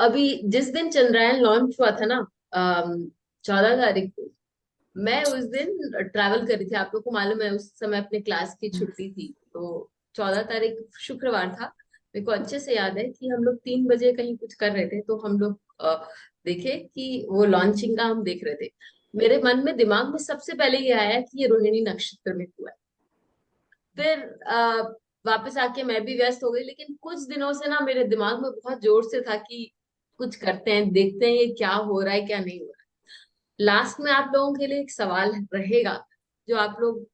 अभी जिस दिन चंद्रयान लॉन्च हुआ था ना, 14 तारीख को, मैं उस दिन ट्रैवल कर रही थी। आप लोग को मालूम है उस समय अपने क्लास की छुट्टी थी, तो 14 तारीख शुक्रवार था। मेरे को अच्छे से याद है कि हम लोग 3 बजे कहीं कुछ कर रहे थे, तो हम लोग देखे कि वो लॉन्चिंग का हम देख रहे थे। मेरे मन में दिमाग में सबसे पहले ये आया कि ये रोहिणी नक्षत्र में हुआ है। फिर वापस आके मैं भी व्यस्त हो गई, लेकिन कुछ दिनों से ना मेरे दिमाग में बहुत जोर से था कि कुछ करते हैं, देखते हैं ये क्या हो रहा है क्या नहीं हो रहा है। लास्ट में आप लोगों के लिए एक सवाल रहेगा, जो आप लोग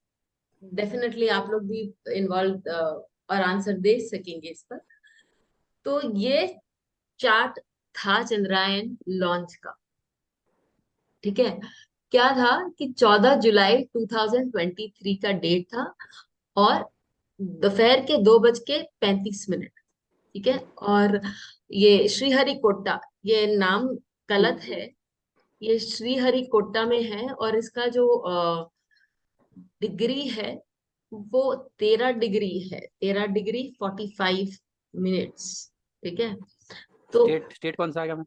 डेफिनेटली आप लोग भी इन्वॉल्व और आंसर दे सकेंगे इस पर। तो ये चार्ट था चंद्रयान लॉन्च का। ठीक है, क्या था कि 14 जुलाई 2023 का डेट था, और दोपहर के 2:35। ठीक है, और ये श्रीहरिकोटा, ये नाम गलत है। ये श्रीहरिकोटा में है, और इसका जो डिग्री है वो 13 डिग्री है, 13 डिग्री 45 मिनट्स। ठीक है, तो स्टेट स्टेट कौन सा आ गया मैं?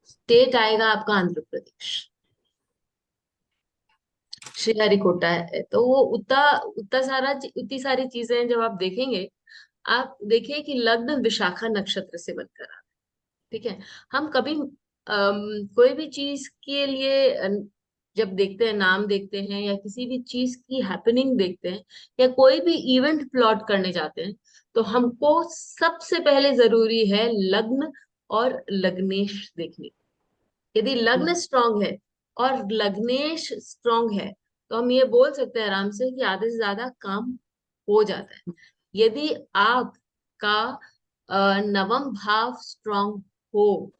स्टेट आएगा आपका आंध्र प्रदेश। श्रीहरिकोटा है, तो वो उतना उतनी सारी चीजें हैं। जब आप देखेंगे, आप देखिए कि लग्न विशाखा नक्षत्र से बनकर आता है। ठीक है, हम कभी कोई भी चीज के लिए जब देखते हैं, नाम देखते हैं या किसी भी चीज की हैपनिंग देखते हैं या कोई भी इवेंट प्लॉट करने जाते हैं, तो हमको सबसे पहले जरूरी है लग्न और लग्नेश देखने। यदि लग्न स्ट्रांग है और लग्नेश स्ट्रांग है, तो हम ये बोल सकते हैं आराम से कि आधे से ज्यादा काम हो जाता है। यदि आपका नवम भाव स्ट्रांग हो,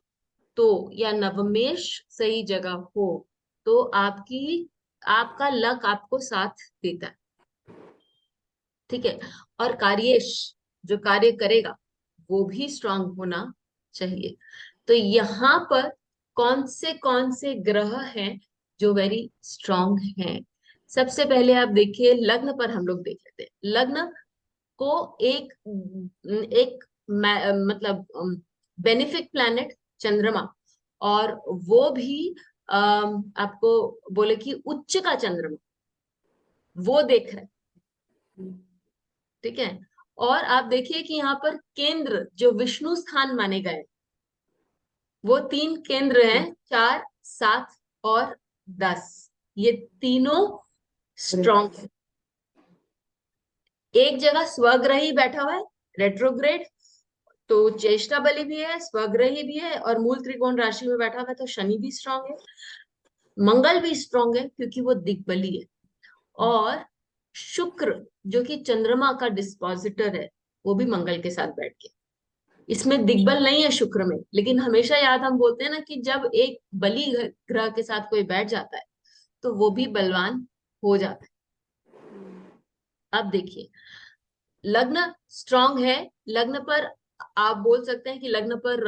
तो या नवमेश सही जगह हो, तो आपका लक आपको साथ देता है। ठीक है, और कार्येश जो कार्य करेगा वो भी स्ट्रांग होना चाहिए। तो यहाँ पर कौन से ग्रह हैं जो वेरी स्ट्रांग हैं? सबसे पहले आप देखिए लग्न पर, हम लोग देख लेते हैं लग्न को। एक एक मतलब बेनिफिक प्लैनेट चंद्रमा, और वो भी आपको बोले कि उच्च का चंद्रमा, वो देख रहे हैं। ठीक है, और आप देखिए कि यहाँ पर केंद्र जो विष्णु स्थान माने गए, वो 3 केंद्र हैं, 4, 7 और 10। ये तीनों स्ट्रॉन्ग है। एक जगह स्वग्रह ही बैठा हुआ है, रेट्रोग्रेड, तो चेष्टा बलि भी है, स्वग्रही भी है, और मूल त्रिकोण राशि में बैठा हुआ है, तो शनि भी स्ट्रांग है। मंगल भी स्ट्रांग है क्योंकि वो दिग्बली है। और शुक्र जो कि चंद्रमा का डिस्पोजिटर है, वो भी मंगल के साथ बैठ के, इसमें दिग्बल नहीं है शुक्र में। लेकिन हमेशा याद हम बोलते हैं ना कि जब एक बली ग्रह के साथ कोई बैठ जाता है, तो वो भी बलवान हो जाता है। अब देखिए, लग्न स्ट्रांग है। लग्न पर आप बोल सकते हैं कि लग्न पर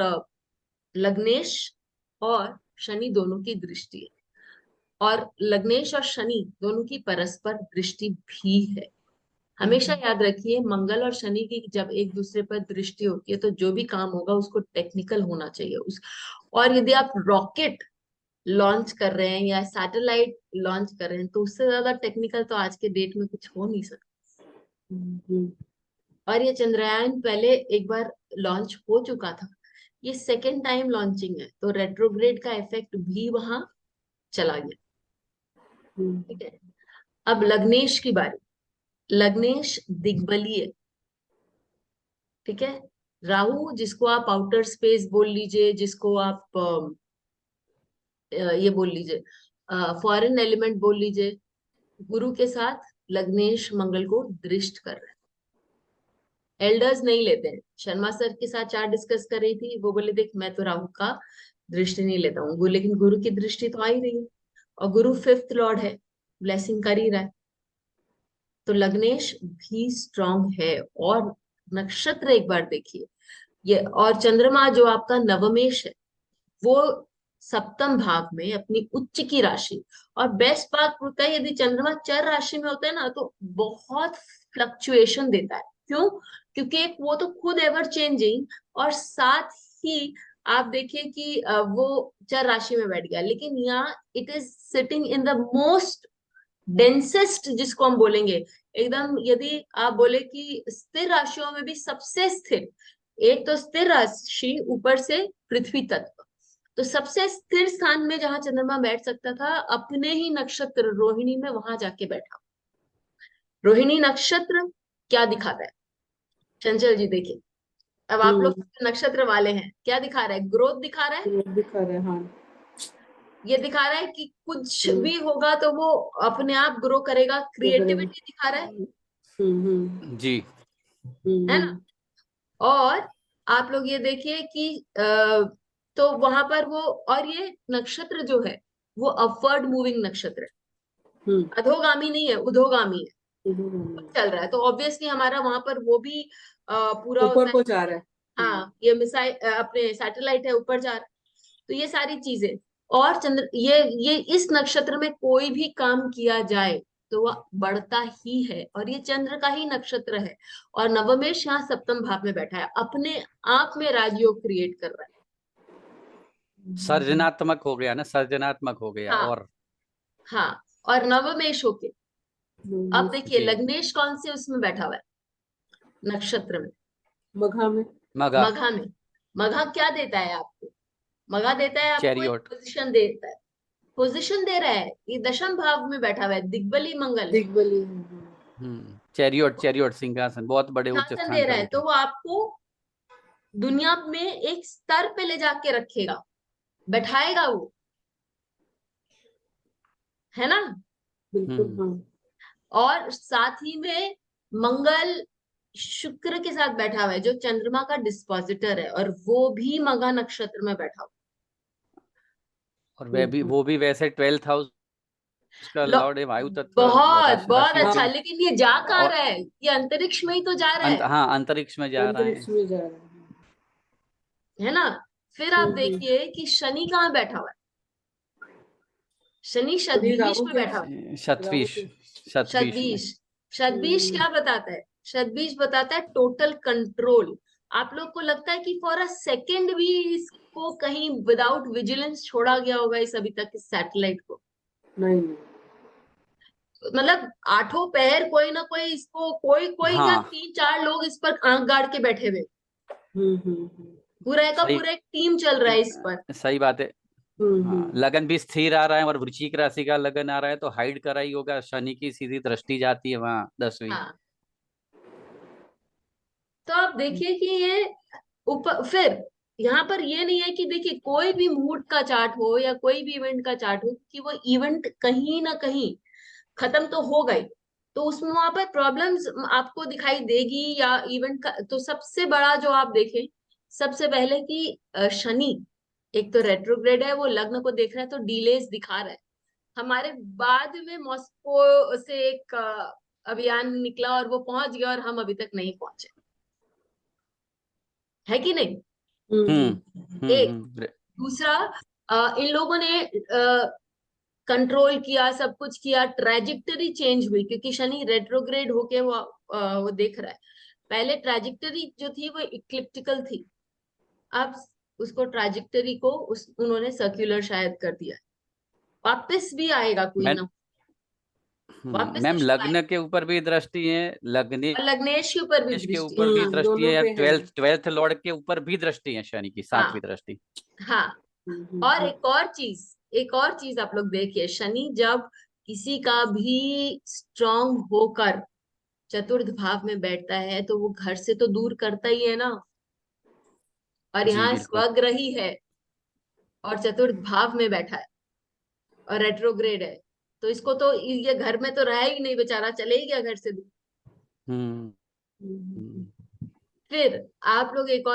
लग्नेश और शनि दोनों की दृष्टि है, और लग्नेश और शनि दोनों की परस्पर दृष्टि भी है। हमेशा याद रखिए, मंगल और शनि की जब एक दूसरे पर दृष्टि होती है, तो जो भी काम होगा उसको टेक्निकल होना चाहिए उस। और यदि आप रॉकेट लॉन्च कर रहे हैं या सैटेलाइट लॉन्च कर रहे हैं, तो उससे ज्यादा टेक्निकल तो आज के डेट में कुछ हो नहीं सकता। और ये चंद्रयान पहले एक बार लॉन्च हो चुका था, ये सेकेंड टाइम लॉन्चिंग है, तो रेट्रोग्रेड का इफेक्ट भी वहां चला गया। ठीक है, अब लग्नेश की बारी। लग्नेश दिग्बलीय। ठीक है, राहु जिसको आप आउटर स्पेस बोल लीजिए, जिसको आप ये बोल लीजिए फॉरेन एलिमेंट बोल लीजिए, गुरु के साथ लग्नेश मंगल को दृष्ट कर रहा है। एल्डर्स नहीं लेते हैं। शर्मा सर के साथ चार्ट डिस्कस कर रही थी, वो बोले देख मैं तो राहु का दृष्टि नहीं लेता हूँ, लेकिन गुरु की दृष्टि तो आ ही रही है, और गुरु फिफ्थ लॉर्ड है, ब्लेसिंग कर ही रहा है। तो लग्नेश भी स्ट्रांग है। और नक्षत्र एक बार देखिए, ये और चंद्रमा जो आपका नवमेश है, वो सप्तम भाव में अपनी उच्च की राशि। और बेस्ट बात होता है, यदि चंद्रमा चर राशि में होता है ना, तो बहुत फ्लक्चुएशन देता है। क्यों? क्योंकि एक वो तो खुद एवर चेंजिंग, और साथ ही आप देखिए कि वो चर राशि में बैठ गया, लेकिन यहाँ it is sitting in the most densest, जिसको हम बोलेंगे एकदम, यदि आप बोले कि स्थिर राशियों में भी सबसे स्थिर, एक तो स्थिर राशि, ऊपर से पृथ्वी तत्व, तो सबसे स्थिर स्थान में जहां चंद्रमा बैठ सकता था अपने ही नक्षत्र रोहिणी में, वहां जाके बैठा। रोहिणी नक्षत्र क्या दिखाता है, चंचल जी देखिए, अब आप लोग हम्म। नक्षत्र वाले हैं, क्या दिखा रहा है, ग्रोथ दिखा रहा है। ये दिखा रहे हैं, हाँ। ये दिखा रहा है कि कुछ हम्म। भी होगा तो वो अपने आप ग्रो करेगा, वो करेगा। क्रिएटिविटी दिखा रहा है जी। है ना। और आप लोग ये देखिए कि तो वहां पर वो, और ये नक्षत्र जो है वो अपवर्ड मूविंग नक्षत्र है, हम्म। अधोगामी नहीं है, उधोगामी है, हम्म। चल रहा है। तो ऑब्वियसली हमारा वहां पर वो भी पूरा ऊपर होता है। को जा रहा है। हाँ, ये मिसाइल अपने सैटेलाइट है, ऊपर जा रहा है। तो ये सारी चीजें, और चंद्र, ये इस नक्षत्र में कोई भी काम किया जाए तो वह बढ़ता ही है, और ये चंद्र का ही नक्षत्र है। और नवमेश यहाँ सप्तम भाव में बैठा है, अपने आप में राजयोग क्रिएट कर रहा है। सर्जनात्मक हो गया ना, सर्जनात्मक हो गया। हाँ, और हाँ, और नवमेश होके अब देखिए जी। लग्नेश कौन से उसमें बैठा हुआ है, नक्षत्र में, मघा में। मगा। मघा में। मघा क्या देता है आपको, मघा देता है आपको एक चैरियोट। पोजिशन देता है, पोजिशन दे रहा है, ये दशम भाव में बैठा हुआ है, दिग्बली मंगल है, दिग्बली। चैरियोट, चैरियोट सिंहासन, बहुत बड़े उच्च शासन दे स्थान रहा पर है, तो बैठे। वो आपको दुनिया में एक स्तर पे ले जाके रखेगा, बैठाएगा वो, है ना। बिल्कुल, हम्म। हाँ। और साथ ही में मंगल शुक्र के साथ बैठा हुआ है, जो चंद्रमा का डिस्पोजिटर है, और वो भी मघा नक्षत्र में बैठा हुआ और बिल्कुल। वो भी वैसे 12th हाउस का लो, लॉर्ड है, वायु तत्व बहुत राशि, बहुत राशि के। अच्छा, लेकिन ये जा कहाँ और रहा है, ये अंतरिक्ष में ही तो जा रहा है हाँ, अंतरिक्ष में जा रहा है। अंतरिक्ष में जा रहा है। है ना। फिर आप हम्म। देखिए कि शनि कहाँ बैठा हुआ है, शनि शनि शतभिष राहु में के। बैठा हुआ राहु शतभिष। के। है, शतभिष में। शतभिष। शतभिष हम्म। क्या बताता है, शतभिष बताता है टोटल कंट्रोल। आप लोग को लगता है कि फॉर अ सेकेंड भी इसको कहीं विदाउट विजिलेंस छोड़ा गया होगा इस अभी तक इस सैटेलाइट को, नहीं, नहीं। मतलब आठों पहर कोई ना कोई इसको, कोई कोई क्या, हाँ, 3-4 लोग इस पर आंख गाड़ के बैठे हुए, हम्म। पूरा का सही। पूरा एक टीम चल रहा है इस पर। सही बात है। हाँ, हम्म। लगन भी स्थिर आ रहा है, और वृश्चिक राशि का लगन आ रहा है, तो हाइड करा ही होगा, शनि की सीधी दृष्टि जाती है वहां 10वीं। हाँ, तो आप देखिए कि ये ऊपर फिर यहाँ पर ये नहीं है कि देखिए कोई भी मूड का चार्ट हो या कोई भी इवेंट का चार्ट हो, कि वो इवेंट कहीं ना कहीं खत्म तो हो गई, तो उसमें वहां पर प्रॉब्लम्स आपको दिखाई देगी, या इवेंट का तो सबसे बड़ा जो आप देखें, सबसे पहले कि शनि एक तो रेट्रोग्रेड है, वो लग्न को देख रहा है, तो डिलेस दिखा रहा है हमारे। बाद में मॉस्को से एक अभियान निकला और वो पहुंच गया, और हम अभी तक नहीं पहुंचे, है कि नहीं। हम्म। एक, दूसरा, इन लोगों ने कंट्रोल किया, सब कुछ किया, ट्रेजेक्टरी चेंज हुई, क्योंकि शनि रेट्रोग्रेड होके वो देख रहा है। पहले ट्रेजेक्टरी जो थी वो इक्लिप्टिकल थी, अब उसको ट्रेजेक्टरी को उन्होंने सर्कुलर शायद कर दिया है। वापस भी आएगा कोई मैं ना, वापस तो मैम, शुरू आएगा। लग्न के ऊपर भी दृष्टि है, लग्नेश और लग्नेश के ऊपर भी के दृष्टि है। ऊपर भी दृष्टि दोनों है, पे है। ट्वेल्थ लॉर्ड के ऊपर भी दृष्टि है, शनि की हाँ, 7वीं दृष्टि। हाँ। हम्म। और एक और चीज आप लोग देखिए, शनि जब किसी का भी स्ट्रांग होकर चतुर्थ भाव में बैठता है तो वो घर से तो दूर करता ही है ना। और जी यहाँ बिल्कुल। स्वग्रही है, और चतुर्थ भाव में बैठा है, और रेट्रोग्रेड है, तो इसको तो ये घर में तो रहा ही नहीं, बेचारा चले ही गया घर से दूर। हम्म। हम्म। फिर आप लोग एक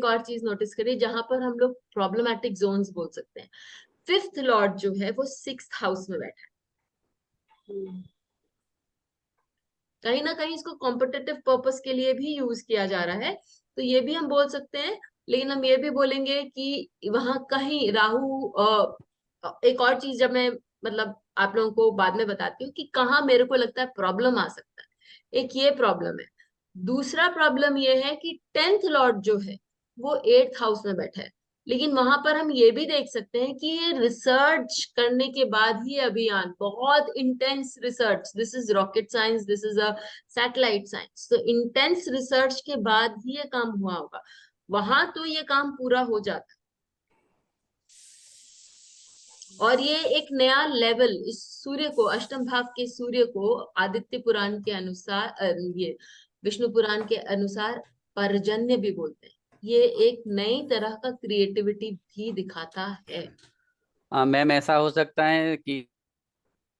और चीज नोटिस करिए, जहां पर हम लोग प्रॉब्लमैटिक जोन्स बोल सकते हैं। फिफ्थ लॉर्ड जो है वो सिक्स्थ हाउस में बैठा है, कहीं ना कहीं इसको कॉम्पिटिटिव पर्पस के लिए भी यूज किया जा रहा है, तो ये भी हम बोल सकते हैं। लेकिन हम ये भी बोलेंगे कि वहां कहीं राहु, एक और चीज जब मैं, मतलब आप लोगों को बाद में बताती हूँ कि कहाँ मेरे को लगता है प्रॉब्लम आ सकता है। एक ये प्रॉब्लम है, दूसरा प्रॉब्लम ये है कि टेंथ लॉर्ड जो है वो 8th हाउस में बैठा है। लेकिन वहां पर हम ये भी देख सकते हैं कि ये रिसर्च करने के बाद ही अभियान, बहुत intense research, this is rocket science, this is a satellite science, तो इंटेंस रिसर्च के बाद ही ये काम हुआ होगा। वहां तो ये काम पूरा हो जाता, और ये एक नया लेवल, इस सूर्य को, अष्टम भाव के सूर्य को आदित्य पुराण के अनुसार ये विष्णु पुराण के अनुसार पर्जन्य भी बोलते हैं। ये एक नई तरह का क्रिएटिविटी भी दिखाता है। मैम ऐसा हो सकता है कि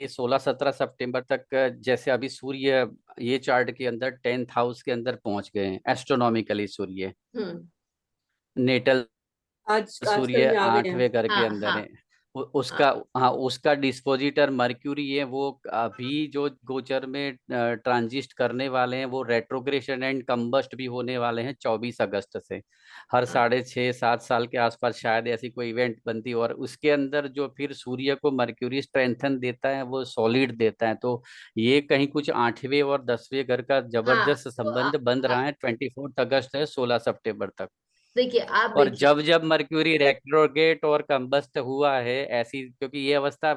16-17 सितंबर तक, जैसे अभी सूर्य ये चार्ट के अंदर 10th हाउस के अंदर पहुंच गए हैं एस्ट्रोनॉमिकली, सूर्य हम्म। नेटल आजकल सूर्य में आ गए हैं। 8वें घर के हाँ अंदर हाँ है। हाँ उसका, हाँ, उसका डिस्पोजिटर मर्क्यूरी है, वो अभी जो गोचर में ट्रांजिस्ट करने वाले हैं, वो रेट्रोग्रेशन एंड कंबस्ट भी होने वाले हैं 24 अगस्त से। हर हाँ 6.5-7 साल के आसपास शायद ऐसी कोई इवेंट बनती है, और उसके अंदर जो फिर सूर्य को मर्क्यूरी स्ट्रेंथन देता है, वो सॉलिड देता है। तो ये कहीं कुछ 8वें और 10वें घर का हाँ। जबरदस्त संबंध बन रहा है 24 अगस्त है 16 सितंबर तक। देखिए, आप और देखिए। जब जब मर्क्यूरी रेट्रोगेट और कंबस्ट हुआ है ऐसी, क्योंकि ये अवस्था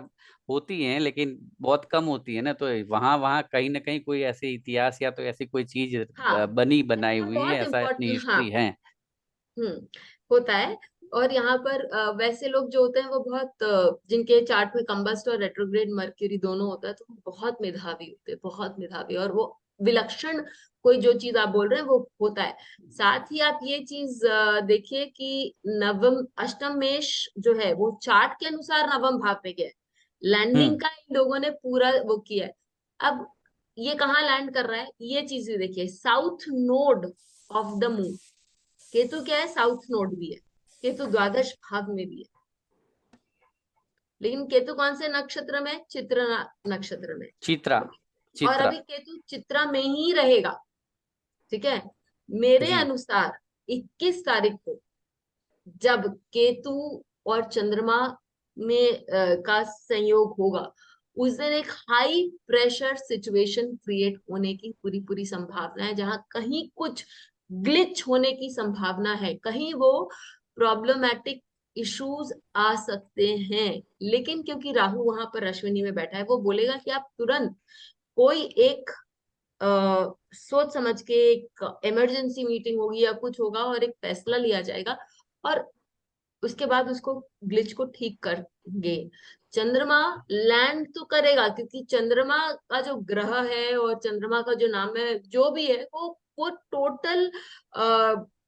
होती है लेकिन बहुत कम होती है ना, तो वहां वहां कहीं ना कहीं कोई ऐसे इतिहास या तो ऐसी कोई चीज हाँ, बनी बनाई ऐसा हुई है, बहुत ऐसा अपनी इम्पोर्टेंट, हाँ। हिस्ट्री है। हम्म। होता है। और यहाँ पर वैसे लोग जो होते हैं वो बहुत जिनके चार्ट में कंबस्ट और रेट्रोग्रेड मर्क्यूरी दोनों होता है, तो वो बहुत मेधावी होते हैं, बहुत मेधावी, और वो विलक्षण, कोई जो चीज आप बोल रहे हैं वो होता है। साथ ही आप ये चीज देखिए कि नवम अष्टम मेष जो है वो चार्ट के अनुसार नवम भाव में गया है। लैंडिंग हम्म। का इन लोगों ने पूरा वो किया है। अब ये कहाँ लैंड कर रहा है, ये चीज भी देखिए, south node of the moon. Ketu क्या है, साउथ नोड भी है। केतु द्वादश भाव में भी है। लेकिन केतु कौन से नक्षत्र में, चित्र नक्षत्र में। चित्रा। और चित्रा। अभी केतु चित्रा में ही रहेगा। ठीक है। मेरे जी। अनुसार 21 तारीख को जब केतु और चंद्रमा में का संयोग होगा, उस दिन एक हाई प्रेशर सिचुएशन क्रिएट होने की पूरी पूरी संभावना है, जहां कहीं कुछ ग्लिच होने की संभावना है, कहीं वो प्रॉब्लमेटिक इश्यूज आ सकते हैं। लेकिन क्योंकि राहु वहां पर अश्विनी में बैठा है, वो बोलेगा कि आप तुरंत कोई एक सोच समझ के एक इमरजेंसी मीटिंग होगी या कुछ होगा और एक फैसला लिया जाएगा, और उसके बाद उसको ग्लिच को ठीक करेंगे। चंद्रमा लैंड तो करेगा, क्योंकि चंद्रमा का जो ग्रह है और चंद्रमा का जो नाम है जो भी है, वो टोटल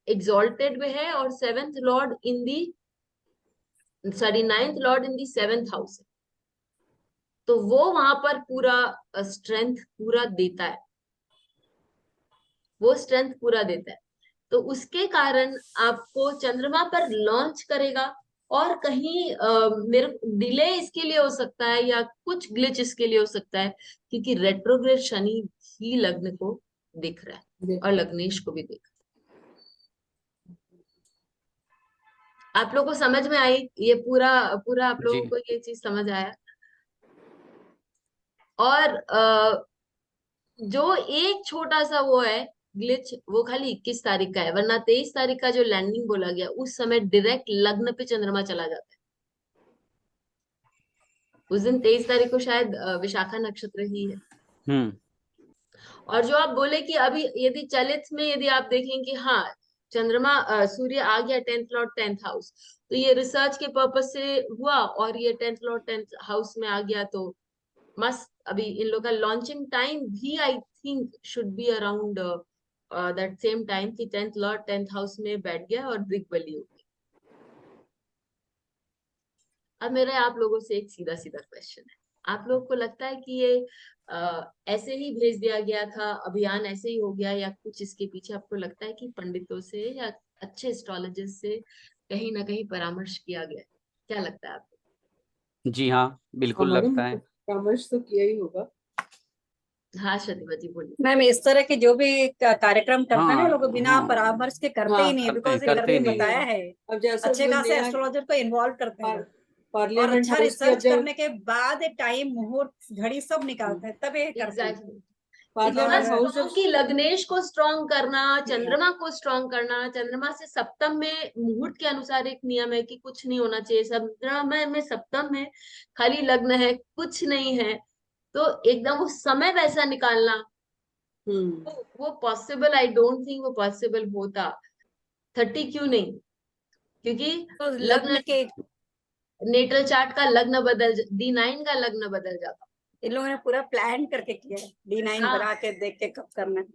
एग्जॉल्टेड में है, और seventh Lord in the, sorry, ninth Lord in the seventh house है। तो वो वहां पर पूरा स्ट्रेंथ पूरा देता है, वो स्ट्रेंथ पूरा देता है। तो उसके कारण आपको चंद्रमा पर लॉन्च करेगा। और कहीं मेरे डिले इसके लिए हो सकता है, या कुछ ग्लिच इसके लिए हो सकता है, क्योंकि रेट्रोग्रेड शनि ही लग्न को दिख रहा है, और देखा। लग्नेश को भी दिख रहा है। आप लोगों को समझ में आई ये पूरा पूरा, आप जी लोगों को ये चीज समझ आया। और जो एक छोटा सा वो है ग्लिच, वो खाली 21 तारीख का है, वरना 23 तारीख का जो लैंडिंग बोला गया, उस समय डायरेक्ट लग्न पे चंद्रमा चला जाता है। उस दिन 23 तारीख को शायद विशाखा नक्षत्र ही है। हम्म। और जो आप बोले कि अभी यदि चलित में यदि आप देखें कि हाँ, चंद्रमा सूर्य आ गया 10th लॉर्ड 10th हाउस, तो ये रिसर्च के पर्पज से हुआ, और ये 10th लॉर्ड 10th हाउस में आ गया, तो मस्त। अभी इन लोग का लॉन्चिंग टाइम भी I think should be around that same time, कि 10th लॉर्ड 10th हाउस में बैठ गया और दिग्बली हो गई। अब मेरा आप लोगों से एक सीधा सीधा क्वेश्चन है, आप लोग को लगता है कि ये ऐसे ही भेज दिया गया था, अभियान ऐसे ही हो गया, या कुछ इसके पीछे आपको लगता है कि पंडितों से या अच्छे एस्ट्रोलॉजिस्ट से कहीं ना कहीं परामर्श किया गया है? क्या लगता है आपको? जी हाँ, हाँ बिल्कुल मैडम, लगता है। परामर्श तो किया ही होगा। हाँ, श्रुतिमा जी बोलिए। मैम, इस तरह के जो भी कार्यक्रम करते हैं ना, हाँ लोग बिना हाँ, परामर्श के करते ही हाँ, नहीं, करते हैं, बिकॉज इधर करते ही भी नहीं। बताया नहीं। है। अब जैसे अच्छे जो खासे नया एस्ट्रोलॉजर को इन्वॉल्व करते हैं लोग, और पार्लियामेंट अच्छा हाउस की अब रिसर्च जब करने के बाद टाइम मुहूर्त घड़ी सब निकालते हैं, तब ये करते हैं। एग्जैक्टली। पार्लियामेंट हाउस स्ट्रॉन्ग की लग्नेश को स्ट्रॉन्ग करना, चंद्रमा को स्ट्रॉन्ग करना। चंद्रमा से सप्तम में मुहूर्त के अनुसार एक नियम है कि कुछ नहीं होना चाहिए। चंद्रमा में सप्तम में खाली लग्न है, कुछ नहीं है, तो एकदम वो समय वैसा निकालना वो पॉसिबल, आई डोंट थिंक वो पॉसिबल होता। 30 क्यों नहीं, क्योंकि तो लग्न लग्न के नेटल चार्ट का लग्न बदल, D9 का लग्न बदल जाता। इन लोगों ने पूरा प्लान करके किया है, D9 हाँ। बना के देख के कब करना है।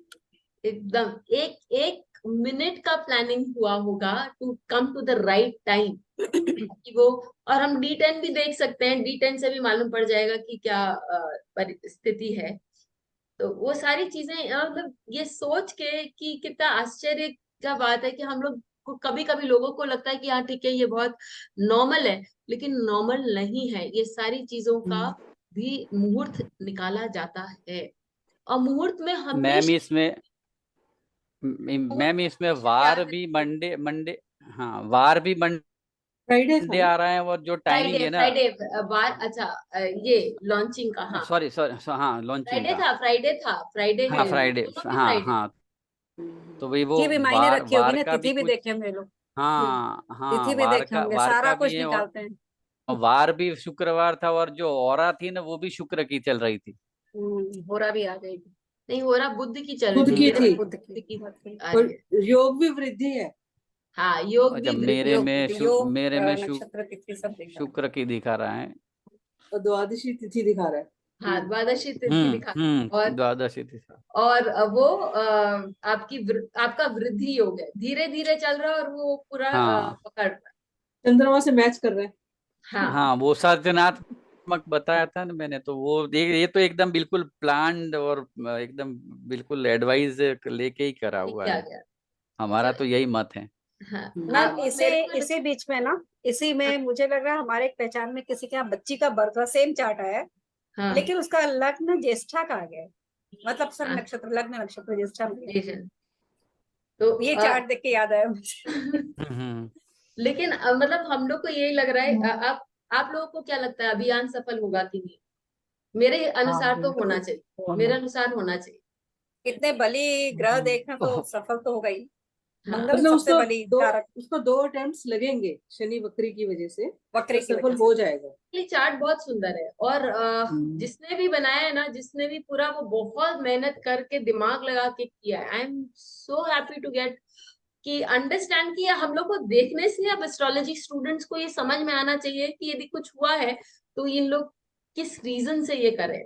एकदम एक एक मिनट का प्लानिंग हुआ होगा to come to the right time कि वो। और हम D10 भी देख सकते हैं, D10 से भी मालूम पड़ जाएगा कि क्या परिस्थिति है। तो वो सारी चीजें मतलब ये सोच के कि कितना आश्चर्य का बात है कि हम लोग को कभी कभी लोगों को लगता है कि हाँ ठीक है ये बहुत नॉर्मल है, लेकिन नॉर्मल नहीं है। ये सारी चीजों का भी मुहूर्त निकाला जाता है। और मुहूर्त में मैम हमेशा इसमें वार भी मंडे मंडे हाँ वार भी फ्राइडे मंडे आ रहा है, और जो टाइमिंग फ्राइडे है ना, फ्राइडे बार, अच्छा ये लॉन्चिंग का, हाँ सॉरी हाँ लॉन्चिंग का, फ्राइडे था, फ्राइडे हाँ है, फ्राइडे, दोनों भी हाँ फ्राइडे। हाँ। तो वही वो तिथि भी मायने वार रखी होगी वार ना, का भी तिथि भी कुछ, देखे होंगे लोग। हाँ हाँ तिथि भी देखे होंगे, वार सारा का कुछ भी है, निकालते हैं। और वार भी शुक्रवार था, और जो औरा थी ना वो भी शुक्र की चल रही थी। होरा भी आ जाएगी। नहीं हो रहा, बुद्ध की चल रही खुद थी, की मेरे थी। में बुद्ध बुद्ध की की आ और रही है। योग भी वृद्धि है। हाँ योग अच्छा, भी वृद्धि। योग मेरे में नक्षत्र तिथि सब दिखा रहा शुक्र की दिखा रहा है। और द्वादशी तिथि दिखा रहा है। हाँ द्वादशी तिथि दिखा। और द्वादशी तिथि। और वो आपका वृद्धि योग है, धीरे धीरे चल रहा है और वो पूरा हाँ पकड़ रहा है। चंद्रमा से मैच कर रहे हैं। हाँ हाँ वो सर्जनात्मक बताया था ना मैंने, तो वो ये तो एकदम बिल्कुल प्लान्ड और एकदम बिल्कुल एडवाइस लेके ही करा ये हुआ किया है। गया। हमारा तो यही मत है। हाँ मैम। और इसे मेरे को इसी बीच में ना, इसी में मुझे लग रहा है हमारे एक पहचान में किसी के यहाँ बच्ची का बर्थ हुआ, सेम चार्ट आया है, हाँ लेकिन उसका लग्न ज्येष्ठा का आ गया है। मतलब सर हाँ, नक्षत्र, लग्न नक्षत्र ज्येष्ठा में गया। जी जी। तो ये चार्ट देख के याद आया मुझे। हम्म। लेकिन मतलब हम लोग को यही लग रहा है, आप लोगों को क्या लगता है अभियान सफल होगा कि नहीं? मेरे हाँ अनुसार तो होना बिल्कुल चाहिए, मेरे अनुसार होना चाहिए। इतने बली ग्रह देखना तो सफल तो होगा ही। हाँ मंगल मतलब सबसे बली कारक। उसको 2 अटेम्प्ट्स लगेंगे शनि वक्री की वजह से, वक्री तो की सफल वजह से हो जाएगा। ये चार्ट बहुत सुंदर है। और जिसने भी बनाया है ना, जिसने भी पूरा वो बहुत मेहनत करके दिमाग लगा के किया है। I am so happy to get कि अंडरस्टैंड किया। हम लोग को देखने से अब एस्ट्रोलॉजी स्टूडेंट्स को ये समझ में आना चाहिए कि यदि कुछ हुआ है तो इन लोग किस रीजन से ये करे।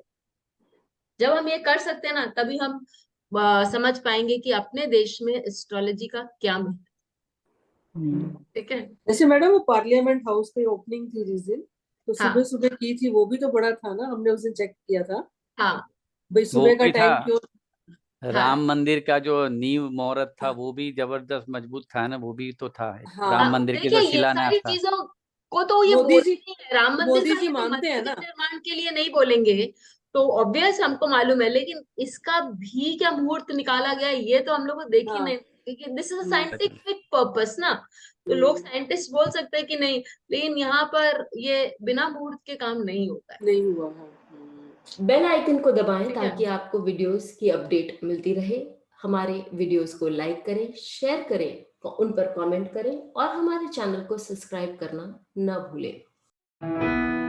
जब हम ये कर सकते हैं ना, तभी हम समझ पाएंगे कि अपने देश में एस्ट्रोलॉजी का क्या महत्व है। ठीक है। जैसे मैडम वो पार्लियामेंट हाउस की ओपनिंग थी जिस दिन, तो सुबह हाँ सुबह की थी, वो भी तो बड़ा था ना, हमने उस दिन चेक किया था हाँ भाई वो सुबह का भी था, टाइम क्यों। हाँ राम मंदिर का जो नींव मुहूर्त था वो भी जबरदस्त मजबूत था ना, वो भी तो था। राम हाँ मंदिर के देखिए जो ये शिलान्यास सारी था। चीजों को तो ये मोदी बोलते जी नहीं है, राम मंदिर मोदी का जी ये तो मानते हैं मंदिर ना। निर्माण के लिए नहीं बोलेंगे, तो ऑब्वियस हमको मालूम है, लेकिन इसका भी क्या मुहूर्त निकाला गया है, ये तो हम लोग को देख ही हाँ। नहीं, क्योंकि दिस इज अ अच्छा। साइंटिफिक पर्पस ना। तो लोग साइंटिस्ट बोल सकते हैं कि नहीं, लेकिन यहाँ पर ये बिना मुहूर्त के काम नहीं होता है। नहीं हुआ है। बेल आइकन को दबाएं ठीक है। ताकि आपको वीडियोस की अपडेट मिलती रहे। हमारे वीडियोस को लाइक करें, शेयर करें, उन पर कमेंट करें और हमारे चैनल को सब्सक्राइब करना न भूलें।